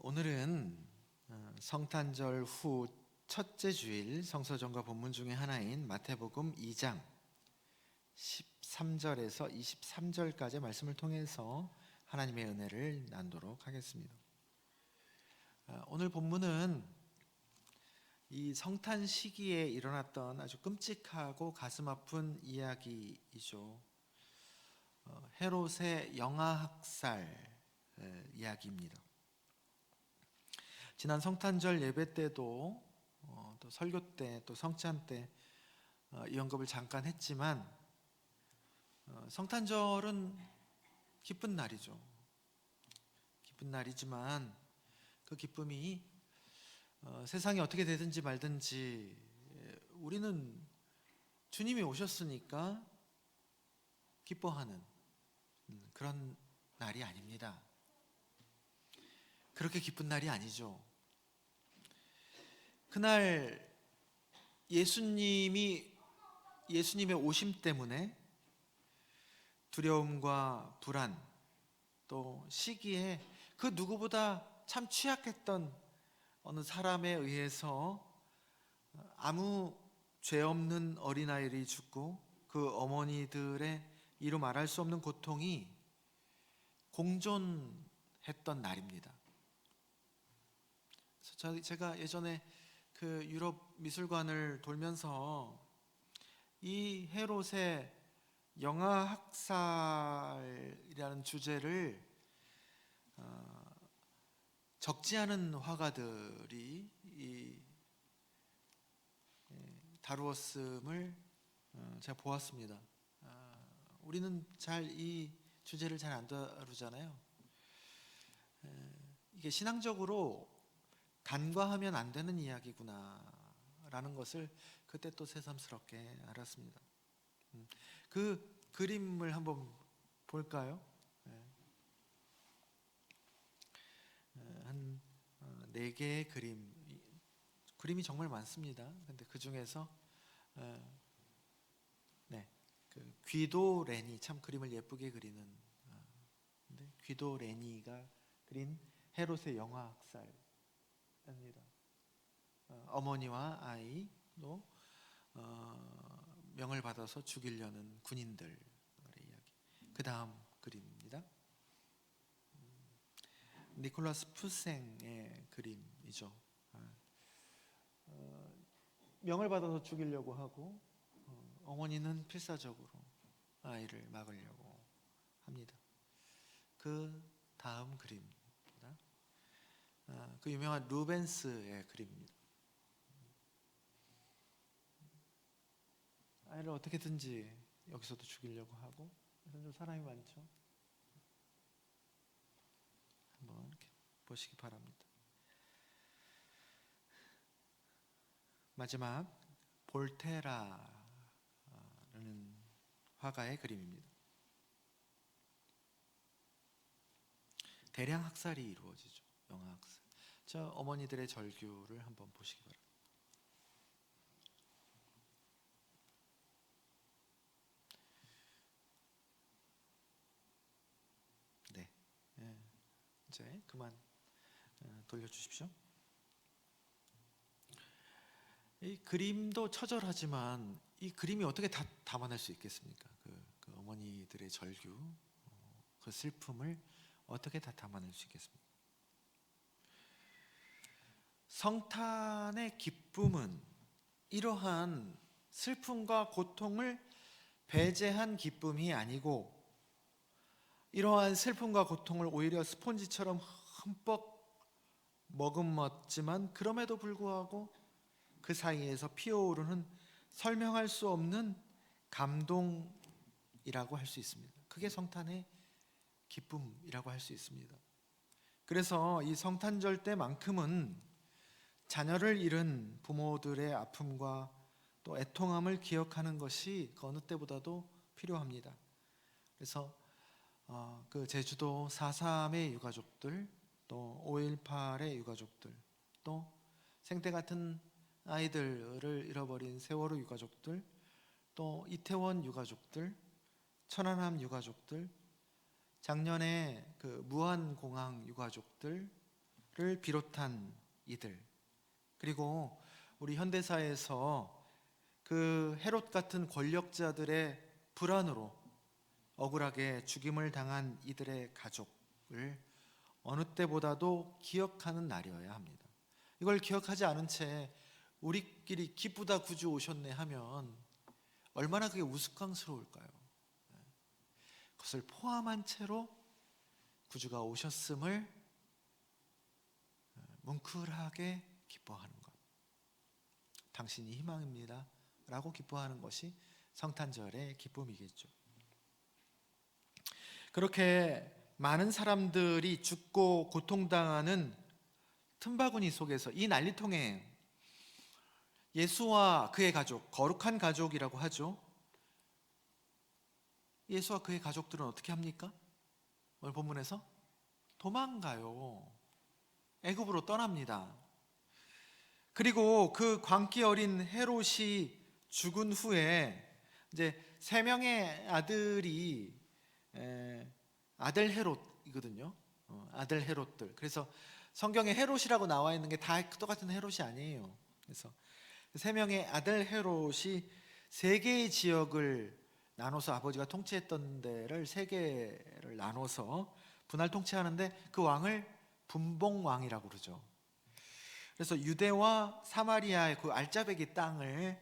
오늘은 성탄절 후 첫째 주일 성서정과 본문 중에 하나인 마태복음 2장 13절에서 23절까지 말씀을 통해서 하나님의 은혜를 나누도록 하겠습니다. 오늘 본문은 이 성탄 시기에 일어났던 아주 끔찍하고 가슴 아픈 이야기이죠. 헤롯의 영아학살 이야기입니다. 지난 성탄절 예배 때도 또 설교 때 또 성찬 때 이 언급을 잠깐 했지만 성탄절은 기쁜 날이죠. 기쁜 날이지만 그 기쁨이 세상이 어떻게 되든지 말든지 우리는 주님이 오셨으니까 기뻐하는 그런 날이 아닙니다. 그렇게 기쁜 날이 아니죠. 그날 예수님의 오심 때문에 두려움과 불안 또 시기에 그 누구보다 참 취약했던 어느 사람에 의해서 아무 죄 없는 어린아이들이 죽고 그 어머니들의 이루 말할 수 없는 고통이 공존했던 날입니다. 제가 예전에 그 유럽 미술관을 돌면서 이 헤롯의 영아학살이라는 주제를 적지 않은 화가들이 다루었음을 제가 보았습니다. 우리는 잘 이 주제를 잘 안 다루잖아요. 이게 신앙적으로 간과하면 안 되는 이야기구나 라는 것을 그때 또 새삼스럽게 알았습니다. 그 그림을 한번 볼까요? 한 4개의 그림이 정말 많습니다. 근데 그 중에서 그 귀도 레니, 참 그림을 예쁘게 그리는 귀도 레니가 그린 헤롯의 영아학살 입니다. 어머니와 아이도 명을 받아서 죽이려는 군인들의 이야기. 그 다음 그림입니다. 니콜라스 푸생의 그림이죠. 명을 받아서 죽이려고 하고 어머니는 필사적으로 아이를 막으려고 합니다. 그 다음 그림. 그 유명한 루벤스의 그림입니다. 아이를 어떻게든지 여기서도 죽이려고 하고, 그래서 좀 사람이 많죠. 한번 이렇게 보시기 바랍니다. 마지막 볼테라라는 화가의 그림입니다. 대량 학살이 이루어지죠. 영아학살. 저 어머니들의 절규를 한번 보시기 바랍니다. 이제 그만 돌려주십시오. 이 그림도 처절하지만 이 그림이 어떻게 다 담아낼 수 있겠습니까? 그 어머니들의 절규, 그 슬픔을 어떻게 다 담아낼 수 있겠습니까? 성탄의 기쁨은 이러한 슬픔과 고통을 배제한 기쁨이 아니고 이러한 슬픔과 고통을 오히려 스폰지처럼 흠뻑 머금었지만 그럼에도 불구하고 그 사이에서 피어오르는 설명할 수 없는 감동이라고 할 수 있습니다. 그게 성탄의 기쁨이라고 할 수 있습니다. 그래서 이 성탄절 때만큼은 자녀를 잃은 부모들의 아픔과 또 애통함을 기억하는 것이 그 어느 때보다도 필요합니다. 그래서 그 제주도 4.3의 유가족들, 또 5.18의 유가족들, 또 생태 같은 아이들을 잃어버린 세월호 유가족들, 또 이태원 유가족들, 천안함 유가족들, 작년에 그 무안공항 유가족들, 비롯한 이들, 그리고 우리 현대사에서 그 헤롯 같은 권력자들의 불안으로 억울하게 죽임을 당한 이들의 가족을 어느 때보다도 기억하는 날이어야 합니다. 이걸 기억하지 않은 채 우리끼리 기쁘다 구주 오셨네 하면 얼마나 그게 우스꽝스러울까요? 그것을 포함한 채로 구주가 오셨음을 뭉클하게 기뻐하는 것, 당신이 희망입니다 라고 기뻐하는 것이 성탄절의 기쁨이겠죠. 그렇게 많은 사람들이 죽고 고통당하는 틈바구니 속에서 이 난리통에 예수와 그의 가족, 거룩한 가족이라고 하죠. 예수와 그의 가족들은 어떻게 합니까? 오늘 본문에서 도망가요. 애굽으로 떠납니다. 그리고 그 광기 어린 헤롯이 죽은 후에 이제 세 명의 아들이 아들 헤롯이거든요. 아들 헤롯들. 그래서 성경에 헤롯이라고 나와 있는 게 다 똑같은 헤롯이 아니에요. 그래서 세 명의 아들 헤롯이 세 개의 지역을 나눠서 아버지가 통치했던 데를 세 개를 나눠서 분할 통치하는데 그 왕을 분봉왕이라고 그러죠. 그래서 유대와 사마리아의 그 알짜배기 땅을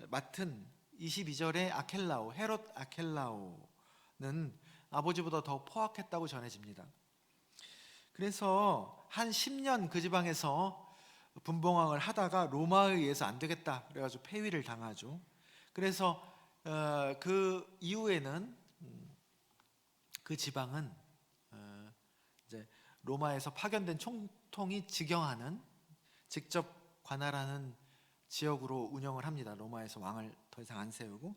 맡은 22절의 아켈라오, 헤롯 아켈라오는 아버지보다 더 포악했다고 전해집니다. 그래서 한 10년 그 지방에서 분봉왕을 하다가 로마에 의해서 안 되겠다 그래가지고 폐위를 당하죠. 그래서 그 이후에는 그 지방은 이제 로마에서 파견된 총통이 직영하는, 직접 관할하는 지역으로 운영을 합니다. 로마에서 왕을 더 이상 안 세우고.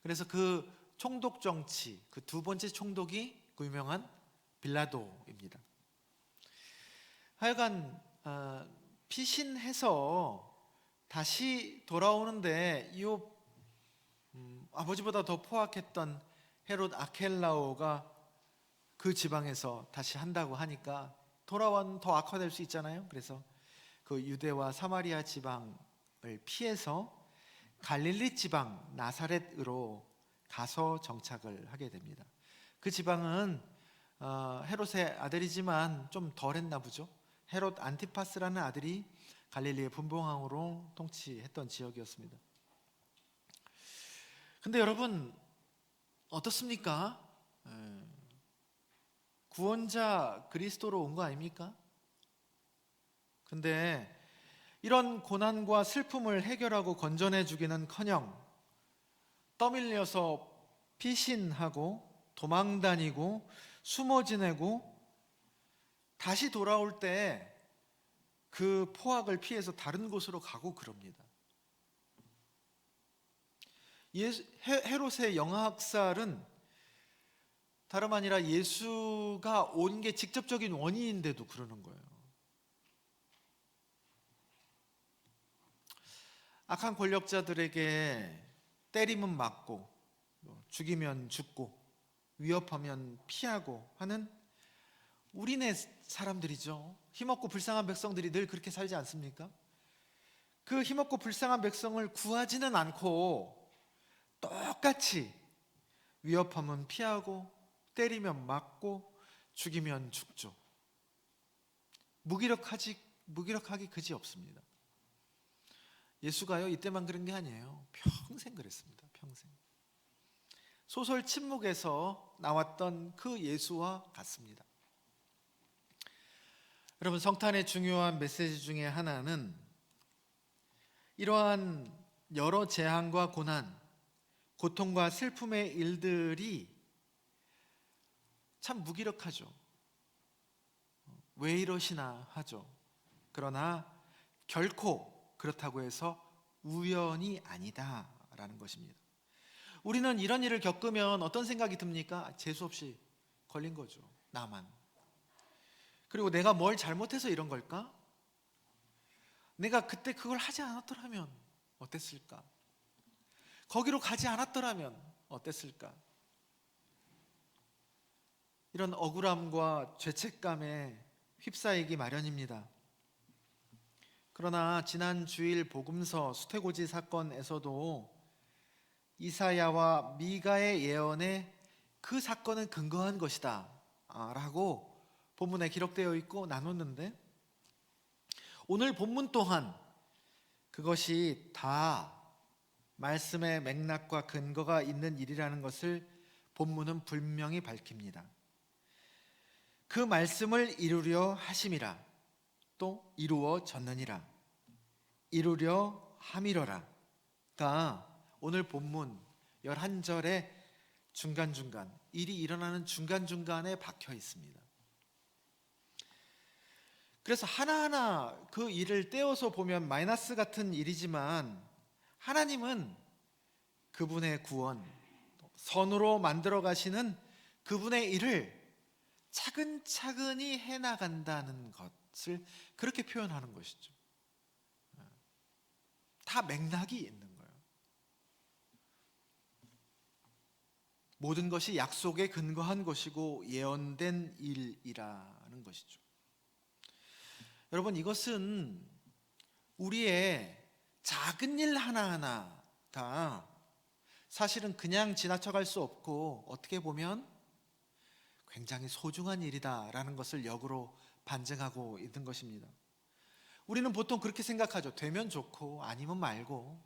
그래서 그 총독 정치, 그 두 번째 총독이 그 유명한 빌라도입니다. 하여간 피신해서 다시 돌아오는데 이 아버지보다 더 포악했던 헤롯 아켈라오가 그 지방에서 다시 한다고 하니까 돌아온 더 악화될 수 있잖아요. 그래서 그 유대와 사마리아 지방을 피해서 갈릴리 지방 나사렛으로 가서 정착을 하게 됩니다. 그 지방은 헤롯의 아들이지만 좀 덜했나 보죠. 헤롯 안티파스라는 아들이 갈릴리의 분봉왕으로 통치했던 지역이었습니다. 근데 여러분 어떻습니까? 구원자 그리스도로 온 거 아닙니까? 근데 이런 고난과 슬픔을 해결하고 건져내 주기는커녕 떠밀려서 피신하고 도망다니고 숨어 지내고 다시 돌아올 때 그 포악을 피해서 다른 곳으로 가고 그럽니다. 헤롯의 영아학살은 다름 아니라 예수가 온 게 직접적인 원인인데도 그러는 거예요. 악한 권력자들에게 때리면 맞고 죽이면 죽고 위협하면 피하고 하는 우리네 사람들이죠. 힘없고 불쌍한 백성들이 늘 그렇게 살지 않습니까? 그 힘없고 불쌍한 백성을 구하지는 않고 똑같이 위협하면 피하고 때리면 맞고 죽이면 죽죠. 무기력하기 그지 없습니다. 예수가요 이때만 그런 게 아니에요. 평생 그랬습니다. 평생. 소설 침묵에서 나왔던 그 예수와 같습니다. 여러분 성탄의 중요한 메시지 중에 하나는 이러한 여러 재앙과 고난, 고통과 슬픔의 일들이 참 무기력하죠. 왜 이러시나 하죠. 그러나 결코 그렇다고 해서 우연이 아니다라는 것입니다. 우리는 이런 일을 겪으면 어떤 생각이 듭니까? 재수없이 걸린 거죠. 나만. 그리고 내가 뭘 잘못해서 이런 걸까? 내가 그때 그걸 하지 않았더라면 어땠을까? 거기로 가지 않았더라면 어땠을까? 이런 억울함과 죄책감에 휩싸이기 마련입니다. 그러나 지난 주일 복음서 수태고지 사건에서도 이사야와 미가의 예언에 그 사건은 근거한 것이다 라고 본문에 기록되어 있고 나눴는데, 오늘 본문 또한 그것이 다 말씀의 맥락과 근거가 있는 일이라는 것을 본문은 분명히 밝힙니다. 그 말씀을 이루려 하심이라, 또 이루어졌느니라, 이루려 함이러라가 오늘 본문 11절의 중간중간, 일이 일어나는 중간중간에 박혀 있습니다. 그래서 하나하나 그 일을 떼어서 보면 마이너스 같은 일이지만, 하나님은 그분의 구원, 선으로 만들어 가시는 그분의 일을 차근차근히 해나간다는 것을 그렇게 표현하는 것이죠. 다 맥락이 있는 거예요. 모든 것이 약속에 근거한 것이고 예언된 일이라는 것이죠. 여러분, 이것은 우리의 작은 일 하나하나가 사실은 그냥 지나쳐갈 수 없고, 어떻게 보면 굉장히 소중한 일이다라는 것을 역으로 반증하고 있는 것입니다. 우리는 보통 그렇게 생각하죠. 되면 좋고 아니면 말고.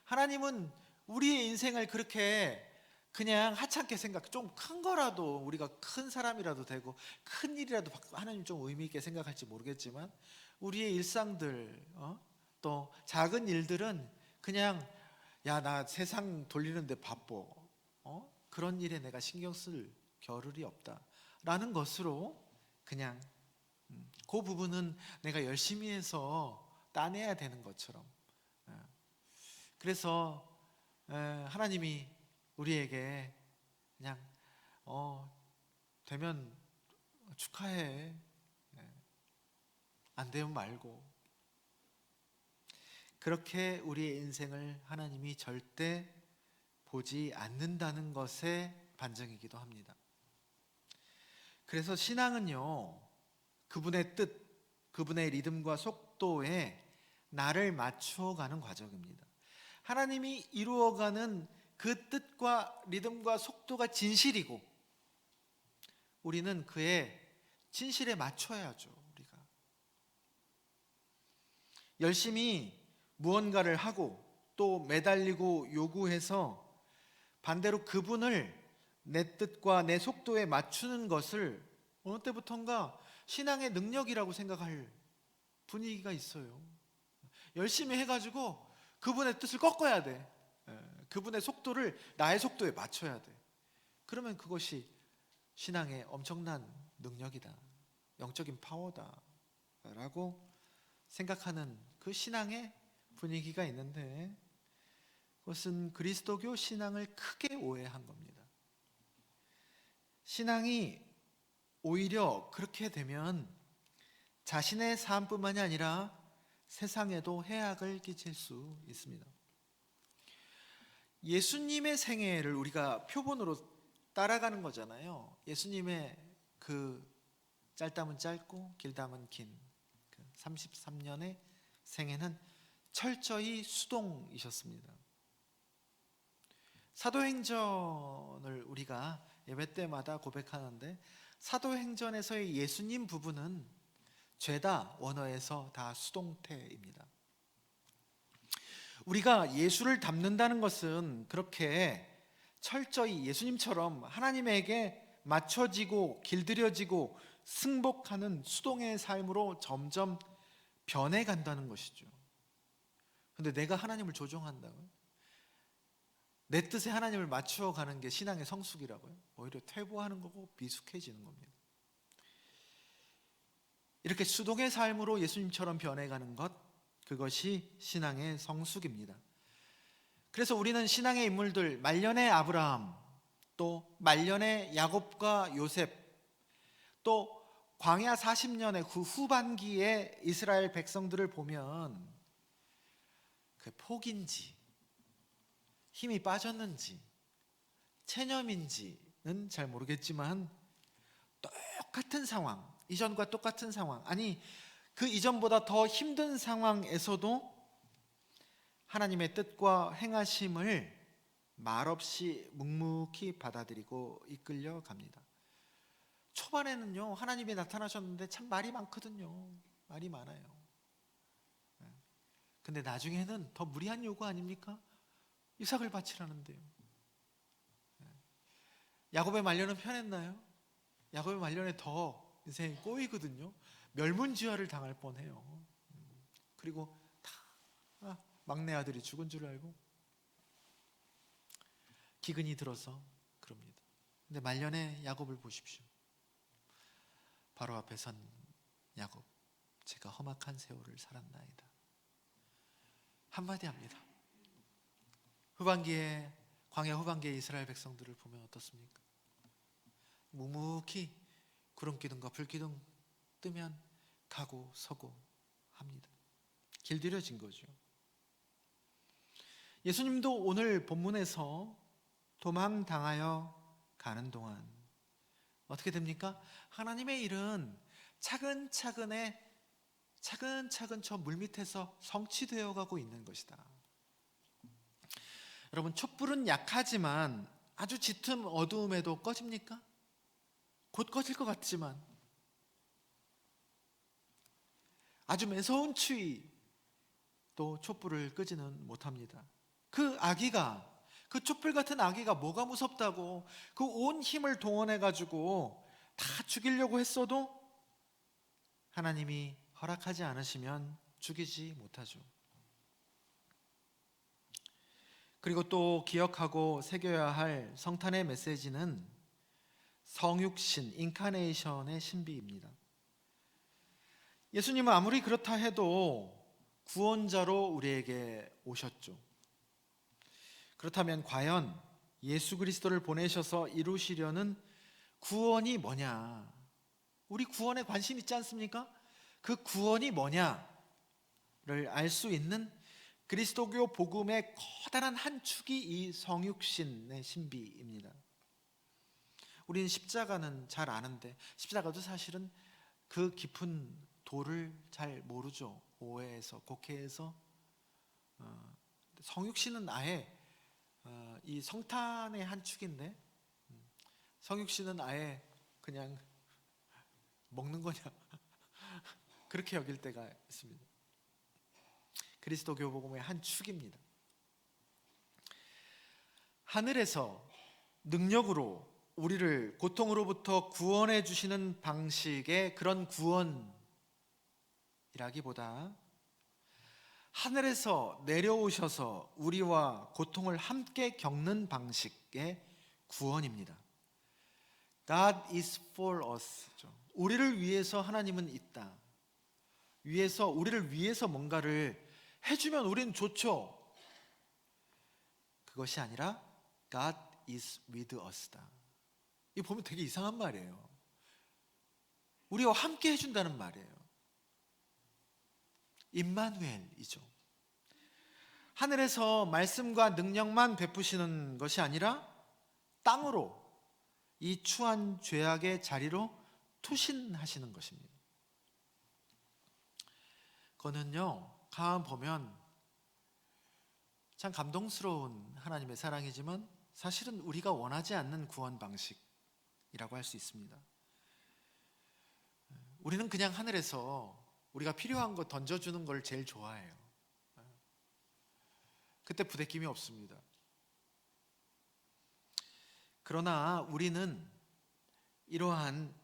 하나님은 우리의 인생을 그렇게 그냥 하찮게 생각, 좀 큰 거라도, 우리가 큰 사람이라도 되고 큰 일이라도 하나님 좀 의미 있게 생각할지 모르겠지만, 우리의 일상들, 또 작은 일들은 그냥 야, 나 세상 돌리는데 바빠, 그런 일에 내가 신경 쓸 겨를이 없다라는 것으로 그냥 그 부분은 내가 열심히 해서 따내야 되는 것처럼. 그래서 하나님이 우리에게 그냥 되면 축하해, 안 되면 말고, 그렇게 우리의 인생을 하나님이 절대 보지 않는다는 것의 반증이기도 합니다. 그래서 신앙은요, 그분의 뜻, 그분의 리듬과 속도에 나를 맞추어가는 과정입니다. 하나님이 이루어가는 그 뜻과 리듬과 속도가 진실이고, 우리는 그의 진실에 맞춰야죠. 우리가 열심히 무언가를 하고 또 매달리고 요구해서 반대로 그분을 내 뜻과 내 속도에 맞추는 것을 어느 때부턴가 신앙의 능력이라고 생각할 분위기가 있어요. 열심히 해가지고 그분의 뜻을 꺾어야 돼. 그분의 속도를 나의 속도에 맞춰야 돼. 그러면 그것이 신앙의 엄청난 능력이다, 영적인 파워다 라고 생각하는 그 신앙의 분위기가 있는데, 그것은 그리스도교 신앙을 크게 오해한 겁니다. 신앙이 오히려 그렇게 되면 자신의 삶뿐만이 아니라 세상에도 해악을 끼칠 수 있습니다. 예수님의 생애를 우리가 표본으로 따라가는 거잖아요. 예수님의 그 짧다면 짧고 길다면 긴 33년의 생애는 철저히 수동이셨습니다. 사도행전을 우리가 예배 때마다 고백하는데, 사도행전에서의 예수님 부분은 죄다 원어에서 다 수동태입니다. 우리가 예수를 닮는다는 것은 그렇게 철저히 예수님처럼 하나님에게 맞춰지고 길들여지고 승복하는 수동의 삶으로 점점 변해간다는 것이죠. 근데 내가 하나님을 조종한다고요? 내 뜻에 하나님을 맞추어가는 게 신앙의 성숙이라고요? 오히려 퇴보하는 거고 미숙해지는 겁니다. 이렇게 수동의 삶으로 예수님처럼 변해가는 것, 그것이 신앙의 성숙입니다. 그래서 우리는 신앙의 인물들, 말년의 아브라함, 또 말년의 야곱과 요셉, 또 광야 40년의 그 후반기에 이스라엘 백성들을 보면 그 폭인지 힘이 빠졌는지 체념인지는 잘 모르겠지만 똑같은 상황, 이전과 똑같은 상황, 아니 그 이전보다 더 힘든 상황에서도 하나님의 뜻과 행하심을 말없이 묵묵히 받아들이고 이끌려 갑니다. 초반에는요, 하나님이 나타나셨는데 참 말이 많거든요. 말이 많아요. 근데 나중에는 더 무리한 요구 아닙니까? 이삭을 바치라는데요. 야곱의 말년은 편했나요? 야곱의 말년에 더 인생이 꼬이거든요. 멸문지화를 당할 뻔해요. 그리고 다 막내 아들이 죽은 줄 알고 기근이 들어서 그럽니다. 근데 말년에 야곱을 보십시오. 바로 앞에 선 야곱, 제가 험악한 세월을 살았나이다. 한마디 합니다. 후반기에, 광야 후반기에 이스라엘 백성들을 보면 어떻습니까? 묵묵히 구름기둥과 불기둥 뜨면 가고 서고 합니다. 길들여진 거죠. 예수님도 오늘 본문에서 도망당하여 가는 동안 어떻게 됩니까? 하나님의 일은 차근차근 저 물밑에서 성취되어 가고 있는 것이다. 여러분, 촛불은 약하지만 아주 짙은 어두움에도 꺼집니까? 곧 꺼질 것 같지만 아주 매서운 추위 또 촛불을 끄지는 못합니다. 그 촛불 같은 아기가 뭐가 무섭다고 그 온 힘을 동원해 가지고 다 죽이려고 했어도 하나님이 허락하지 않으시면 죽이지 못하죠. 그리고 또 기억하고 새겨야 할 성탄의 메시지는 성육신, 인카네이션의 신비입니다. 예수님은 아무리 그렇다 해도 구원자로 우리에게 오셨죠. 그렇다면 과연 예수 그리스도를 보내셔서 이루시려는 구원이 뭐냐? 우리 구원에 관심 있지 않습니까? 그 구원이 뭐냐를 알 수 있는 그리스도교 복음의 커다란 한 축이 이 성육신의 신비입니다. 우리는 십자가는 잘 아는데 십자가도 사실은 그 깊은 도를 잘 모르죠. 오해해서 곡해해서 성육신은 아예 이 성탄의 한 축인데 성육신은 아예 그냥 먹는 거냐 그렇게 여길 때가 있습니다. 그리스도교 복음의 한 축입니다. 하늘에서 능력으로 우리를 고통으로부터 구원해 주시는 방식의 그런 구원이라기보다 하늘에서 내려오셔서 우리와 고통을 함께 겪는 방식의 구원입니다. God is for us. 우리를 위해서 하나님은 있다. 우리를 위해서 뭔가를 해주면 우리는 좋죠. 그것이 아니라 God is with us다. 이거 보면 되게 이상한 말이에요. 우리와 함께 해준다는 말이에요. 임마누엘이죠. 하늘에서 말씀과 능력만 베푸시는 것이 아니라 땅으로 이 추한 죄악의 자리로 투신하시는 것입니다. 그거는요, 가만 보면 참 감동스러운 하나님의 사랑이지만 사실은 우리가 원하지 않는 구원 방식이라고 할 수 있습니다. 우리는 그냥 하늘에서 우리가 필요한 거 던져주는 걸 제일 좋아해요. 그때 부대낌이 없습니다. 그러나 우리는 이러한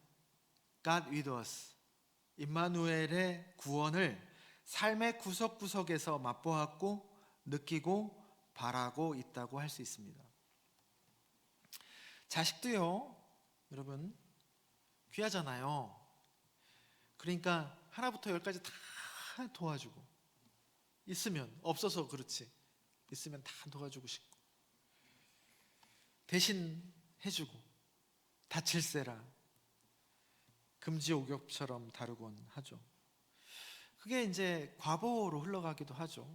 God with us, 임마누엘의 구원을 삶의 구석구석에서 맛보았고 느끼고 바라고 있다고 할 수 있습니다. 자식도요, 여러분 귀하잖아요. 그러니까 하나부터 열까지 다 도와주고, 있으면, 없어서 그렇지 있으면 다 도와주고 싶고 대신 해주고 다칠세라 금지옥엽처럼 다루곤 하죠. 그게 이제 과보로 흘러가기도 하죠.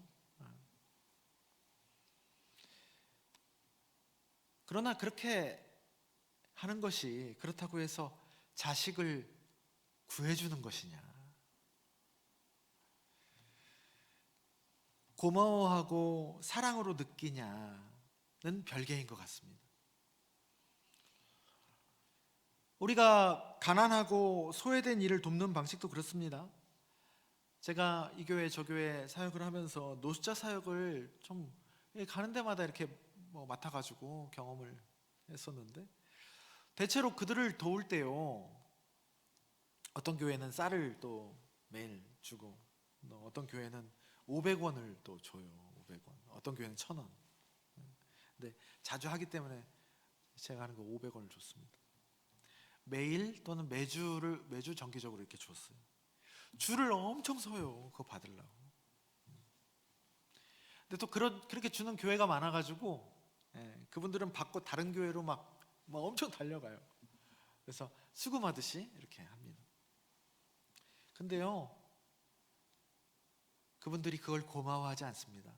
그러나 그렇게 하는 것이 그렇다고 해서 자식을 구해주는 것이냐, 고마워하고 사랑으로 느끼냐는 별개인 것 같습니다. 우리가 가난하고 소외된 이를 돕는 방식도 그렇습니다. 제가 이 교회 저 교회 사역을 하면서 노숙자 사역을 좀 가는 데마다 이렇게 맡아가지고 경험을 했었는데, 대체로 그들을 도울 때요, 어떤 교회는 쌀을 또 매일 주고, 어떤 교회는 500원을 또 줘요. 500원. 어떤 교회는 1,000원. 근데 자주 하기 때문에 제가 하는 거 500원을 줬습니다. 매일 또는 매주 정기적으로 이렇게 줬어요. 줄을 엄청 서요, 그거 받으려고. 근데 또 그렇게 주는 교회가 많아가지고, 그분들은 받고 다른 교회로 막 엄청 달려가요. 그래서 수금하듯이 이렇게 합니다. 근데요, 그분들이 그걸 고마워하지 않습니다.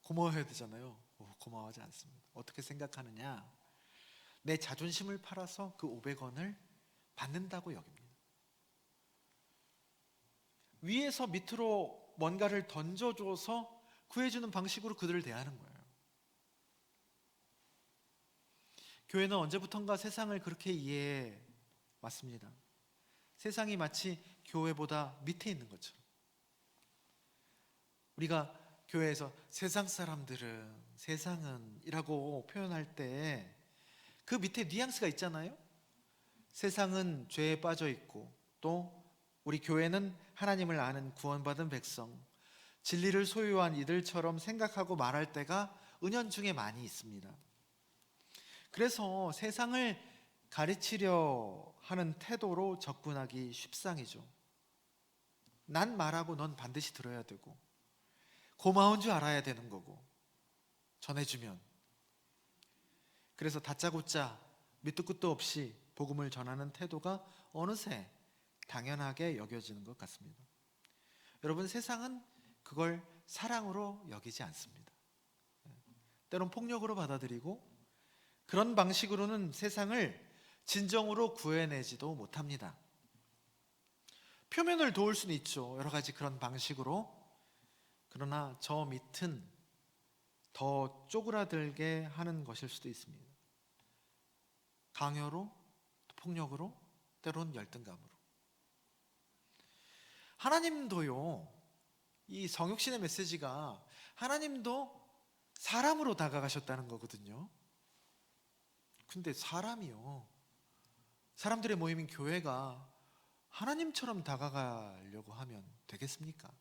고마워해야 되잖아요. 고마워하지 않습니다. 어떻게 생각하느냐? 내 자존심을 팔아서 그 500원을 받는다고 여깁니다. 위에서 밑으로 뭔가를 던져줘서 구해주는 방식으로 그들을 대하는 거예요. 교회는 언제부턴가 세상을 그렇게 이해해 왔습니다. 세상이 마치 교회보다 밑에 있는 것처럼. 우리가 교회에서 세상 사람들은, 세상은 이라고 표현할 때 그 밑에 뉘앙스가 있잖아요. 세상은 죄에 빠져 있고, 또 우리 교회는 하나님을 아는 구원받은 백성, 진리를 소유한 이들처럼 생각하고 말할 때가 은연중에 많이 있습니다. 그래서 세상을 가르치려 하는 태도로 접근하기 쉽상이죠. 난 말하고 넌 반드시 들어야 되고, 고마운 줄 알아야 되는 거고, 전해주면. 그래서 다짜고짜 밑도 끝도 없이 복음을 전하는 태도가 어느새 당연하게 여겨지는 것 같습니다. 여러분, 세상은 그걸 사랑으로 여기지 않습니다. 때론 폭력으로 받아들이고, 그런 방식으로는 세상을 진정으로 구해내지도 못합니다. 표면을 도울 수는 있죠, 여러 가지 그런 방식으로. 그러나 저 밑은 더 쪼그라들게 하는 것일 수도 있습니다. 강요로, 폭력으로, 때론 열등감으로. 하나님도요, 이 성육신의 메시지가 하나님도 사람으로 다가가셨다는 거거든요. 근데 사람이요, 사람들의 모임인 교회가 하나님처럼 다가가려고 하면 되겠습니까?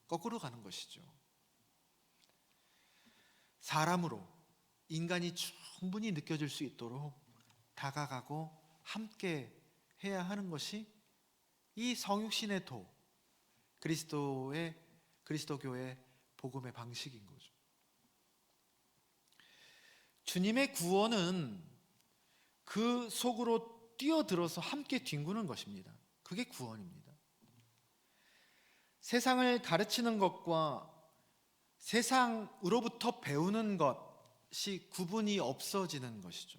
거꾸로 가는 것이죠. 사람으로 인간이 충분히 느껴질 수 있도록 다가가고 함께 해야 하는 것이 이 성육신의 도, 그리스도교의 복음의 방식인 거죠. 주님의 구원은 그 속으로 뛰어들어서 함께 뒹구는 것입니다. 그게 구원입니다. 세상을 가르치는 것과 세상으로부터 배우는 것이 구분이 없어지는 것이죠.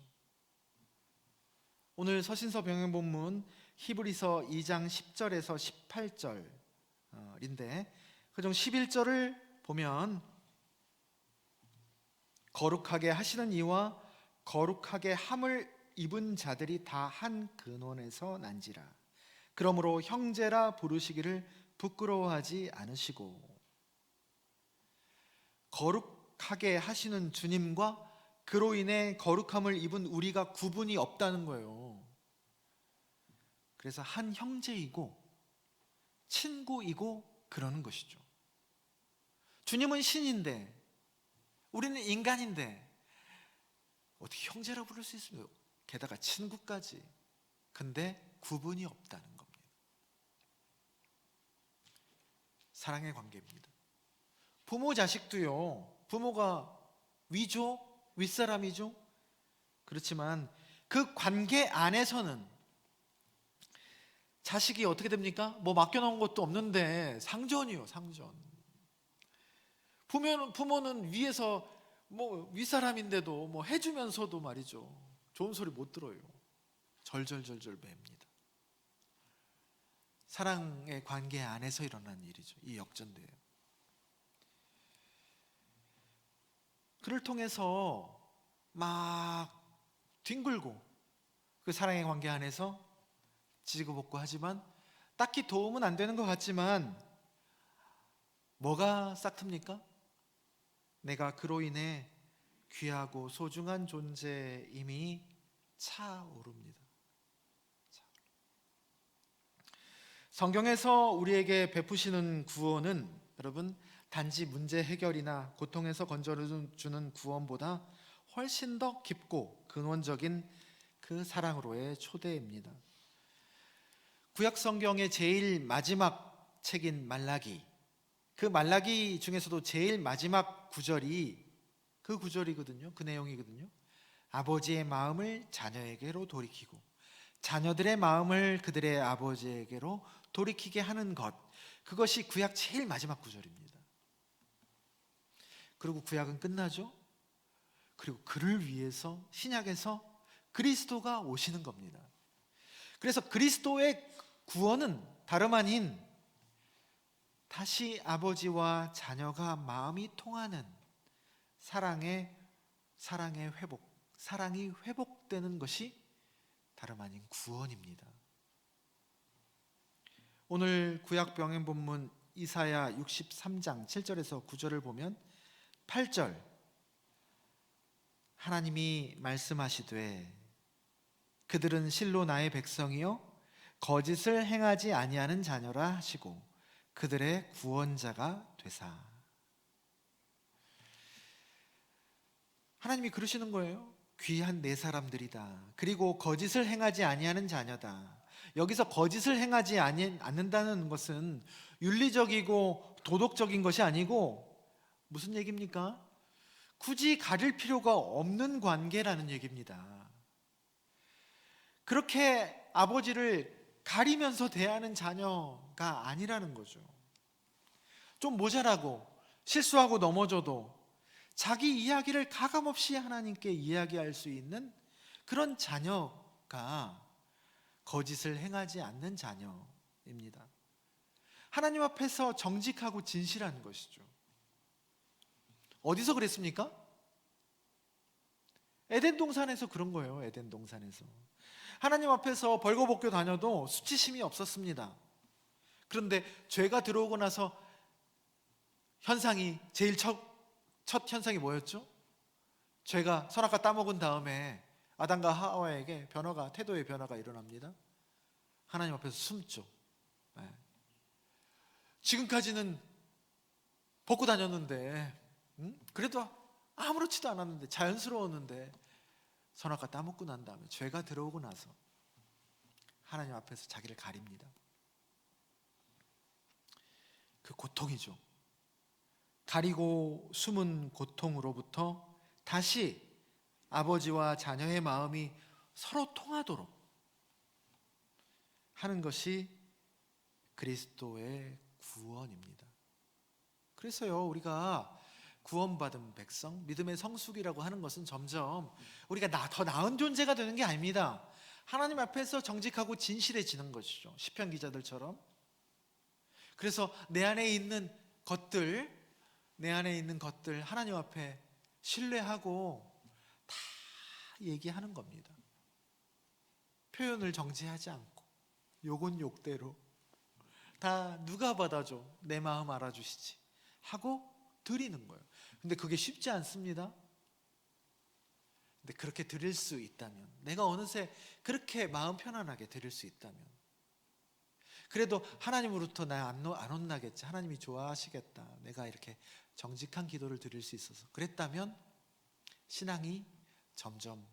오늘 서신서 병행본문 히브리서 2장 10절에서 18절인데, 그중 11절을 보면 거룩하게 하시는 이와 거룩하게 함을 입은 자들이 다 한 근원에서 난지라. 그러므로 형제라 부르시기를 부끄러워하지 않으시고. 거룩하게 하시는 주님과 그로 인해 거룩함을 입은 우리가 구분이 없다는 거예요. 그래서 한 형제이고 친구이고 그러는 것이죠. 주님은 신인데 우리는 인간인데 어떻게 형제라 부를 수 있습니까? 게다가 친구까지. 근데 구분이 없다는 겁니다. 사랑의 관계입니다. 부모 자식도요, 부모가 위죠, 윗사람이죠. 그렇지만 그 관계 안에서는 자식이 어떻게 됩니까? 뭐 맡겨놓은 것도 없는데 상전이요, 상전. 부모는 위에서 뭐 윗사람인데도 뭐 해주면서도 말이죠, 좋은 소리 못 들어요. 절절절절 맵니다. 사랑의 관계 안에서 일어난 일이죠. 이 역전돼요. 그를 통해서 막 뒹굴고 그 사랑의 관계 안에서 지지고볶고 하지만 딱히 도움은 안 되는 것 같지만 뭐가 싹틉니까? 내가 그로 인해 귀하고 소중한 존재임이 차오릅니다. 성경에서 우리에게 베푸시는 구원은 여러분 단지 문제 해결이나 고통에서 건져주는 구원보다 훨씬 더 깊고 근원적인 그 사랑으로의 초대입니다. 구약 성경의 제일 마지막 책인 말라기, 그 말라기 중에서도 제일 마지막 구절이 그 구절이거든요. 그 내용이거든요. 아버지의 마음을 자녀에게로 돌이키고 자녀들의 마음을 그들의 아버지에게로 돌이키게 하는 것, 그것이 구약 제일 마지막 구절입니다. 그리고 구약은 끝나죠. 그리고 그를 위해서 신약에서 그리스도가 오시는 겁니다. 그래서 그리스도의 구원은 다름 아닌 다시 아버지와 자녀가 마음이 통하는 사랑의 회복, 사랑이 회복되는 것이 다름 아닌 구원입니다. 오늘 구약 병행 본문 이사야 63장 7절에서 9절을 보면 8절 하나님이 말씀하시되 그들은 실로 나의 백성이요 거짓을 행하지 아니하는 자녀라 하시고 그들의 구원자가 되사. 하나님이 그러시는 거예요. 귀한 내 사람들이다. 그리고 거짓을 행하지 아니하는 자녀다. 여기서 거짓을 행하지 않는다는 것은 윤리적이고 도덕적인 것이 아니고 무슨 얘기입니까? 굳이 가릴 필요가 없는 관계라는 얘기입니다. 그렇게 아버지를 가리면서 대하는 자녀가 아니라는 거죠. 좀 모자라고 실수하고 넘어져도 자기 이야기를 가감없이 하나님께 이야기할 수 있는 그런 자녀가 거짓을 행하지 않는 자녀입니다. 하나님 앞에서 정직하고 진실한 것이죠. 어디서 그랬습니까? 에덴 동산에서 그런 거예요. 에덴 동산에서 하나님 앞에서 벌거벗겨 다녀도 수치심이 없었습니다. 그런데 죄가 들어오고 나서 현상이 제일 첫 현상이 뭐였죠? 죄가 선악과 따먹은 다음에 아담과 하와에게 태도의 변화가 일어납니다. 하나님 앞에서 숨죠. 네. 지금까지는 벗고 다녔는데 그래도 아무렇지도 않았는데 자연스러웠는데 선악과 따먹고 난 다음에 죄가 들어오고 나서 하나님 앞에서 자기를 가립니다. 그 고통이죠. 가리고 숨은 고통으로부터 다시 아버지와 자녀의 마음이 서로 통하도록 하는 것이 그리스도의 구원입니다. 그래서요, 우리가 구원받은 백성, 믿음의 성숙이라고 하는 것은 점점 우리가 더 나은 존재가 되는 게 아닙니다. 하나님 앞에서 정직하고 진실해지는 것이죠. 시편 기자들처럼. 그래서 내 안에 있는 것들 하나님 앞에 신뢰하고 다 얘기하는 겁니다. 표현을 정지하지 않고 욕은 욕대로 다 누가 받아줘, 내 마음 알아주시지 하고 드리는 거예요. 근데 그게 쉽지 않습니다. 근데 그렇게 드릴 수 있다면, 내가 어느새 그렇게 마음 편안하게 드릴 수 있다면, 그래도 하나님으로부터 나 안 혼나겠지, 하나님이 좋아하시겠다, 내가 이렇게 정직한 기도를 드릴 수 있어서 그랬다면 신앙이 점점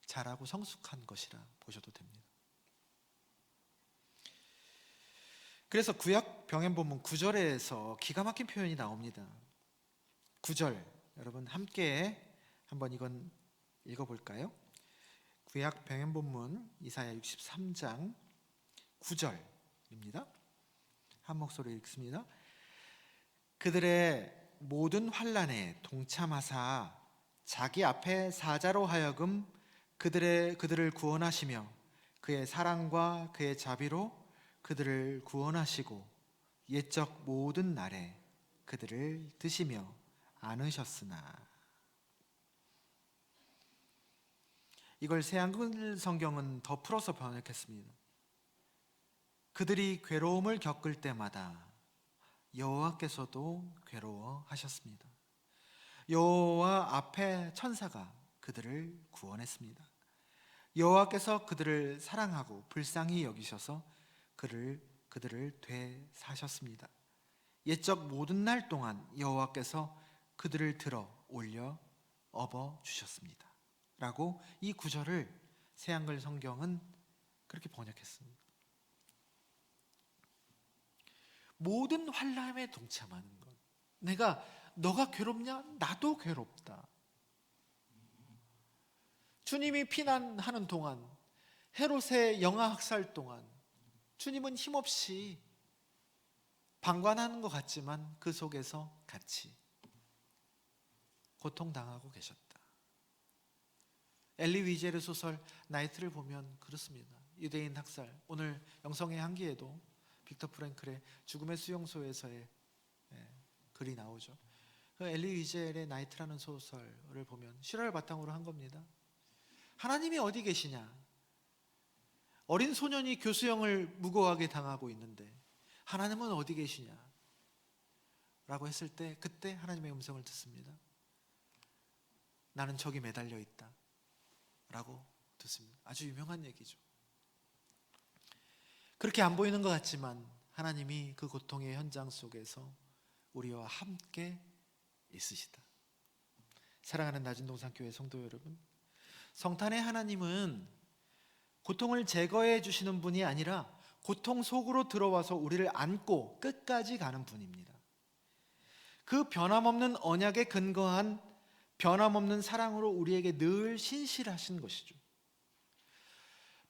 자라고 성숙한 것이라 보셔도 됩니다. 그래서 구약 병행 본문 9절에서 기가 막힌 표현이 나옵니다. 9절, 여러분 함께 한번 이건 읽어볼까요? 구약 병행 본문 이사야 63장 9절입니다. 한 목소리 읽습니다. 그들의 모든 환난에 동참하사 자기 앞에 사자로 하여금 그들을 구원하시며 그의 사랑과 그의 자비로 그들을 구원하시고 옛적 모든 날에 그들을 드시며 안으셨으나. 이걸 새한글 성경은 더 풀어서 번역했습니다. 그들이 괴로움을 겪을 때마다 여호와께서도 괴로워하셨습니다. 여호와 앞에 천사가 그들을 구원했습니다. 여호와께서 그들을 사랑하고 불쌍히 여기셔서 그들을 되사셨습니다. 옛적 모든 날 동안 여호와께서 그들을 들어 올려 업어 주셨습니다. 라고 이 구절을 새한글 성경은 그렇게 번역했습니다. 모든 환난에 동참하는 것. 너가 괴롭냐? 나도 괴롭다. 주님이 피난하는 동안, 헤롯의 영아 학살 동안 주님은 힘없이 방관하는 것 같지만 그 속에서 같이 고통당하고 계셨다. 엘리 위젤의 소설 나이트를 보면 그렇습니다. 유대인 학살, 오늘 영성의 향기에도 빅터 프랭클의 죽음의 수용소에서의 글이 나오죠. 그 엘리 위젤의 나이트라는 소설을 보면 실화를 바탕으로 한 겁니다. 하나님이 어디 계시냐? 어린 소년이 교수형을 무고하게 당하고 있는데 하나님은 어디 계시냐? 라고 했을 때 그때 하나님의 음성을 듣습니다. 나는 저기 매달려 있다 라고 듣습니다. 아주 유명한 얘기죠. 그렇게 안 보이는 것 같지만 하나님이 그 고통의 현장 속에서 우리와 함께 있으시다. 사랑하는 낮은동산교회 성도 여러분, 성탄의 하나님은 고통을 제거해 주시는 분이 아니라 고통 속으로 들어와서 우리를 안고 끝까지 가는 분입니다. 그 변함없는 언약에 근거한 변함없는 사랑으로 우리에게 늘 신실하신 것이죠.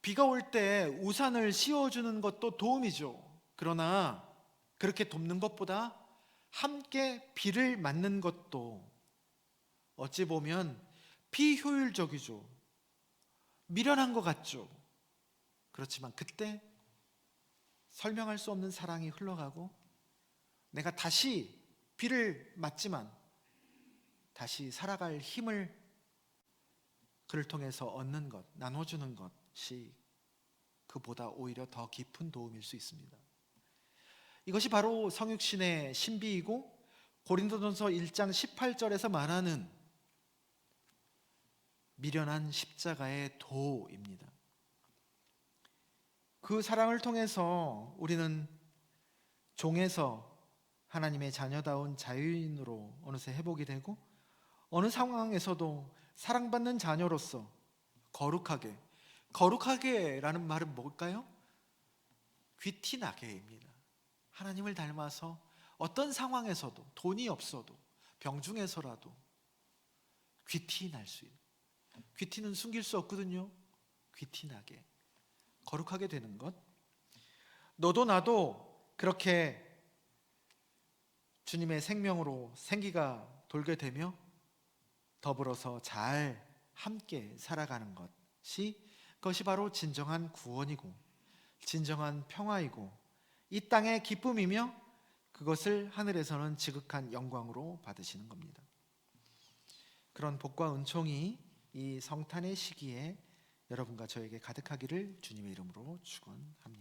비가 올 때 우산을 씌워주는 것도 도움이죠. 그러나 그렇게 돕는 것보다 함께 비를 맞는 것도 어찌 보면 비효율적이죠. 미련한 것 같죠. 그렇지만 그때 설명할 수 없는 사랑이 흘러가고 내가 다시 비를 맞지만 다시 살아갈 힘을 그를 통해서 얻는 것, 나눠주는 것이 그보다 오히려 더 깊은 도움일 수 있습니다. 이것이 바로 성육신의 신비이고 고린도전서 1장 18절에서 말하는 미련한 십자가의 도입니다. 그 사랑을 통해서 우리는 종에서 하나님의 자녀다운 자유인으로 어느새 회복이 되고 어느 상황에서도 사랑받는 자녀로서 거룩하게라는 말은 뭘까요? 귀티나게입니다. 하나님을 닮아서 어떤 상황에서도 돈이 없어도 병중에서라도 귀티날 수 있는, 귀티는 숨길 수 없거든요. 귀티나게 거룩하게 되는 것. 너도 나도 그렇게 주님의 생명으로 생기가 돌게 되며 더불어서 잘 함께 살아가는 그것이 바로 진정한 구원이고 진정한 평화이고 이 땅의 기쁨이며 그것을 하늘에서는 지극한 영광으로 받으시는 겁니다. 그런 복과 은총이 이 성탄의 시기에 여러분과 저에게 가득하기를 주님의 이름으로 축원합니다.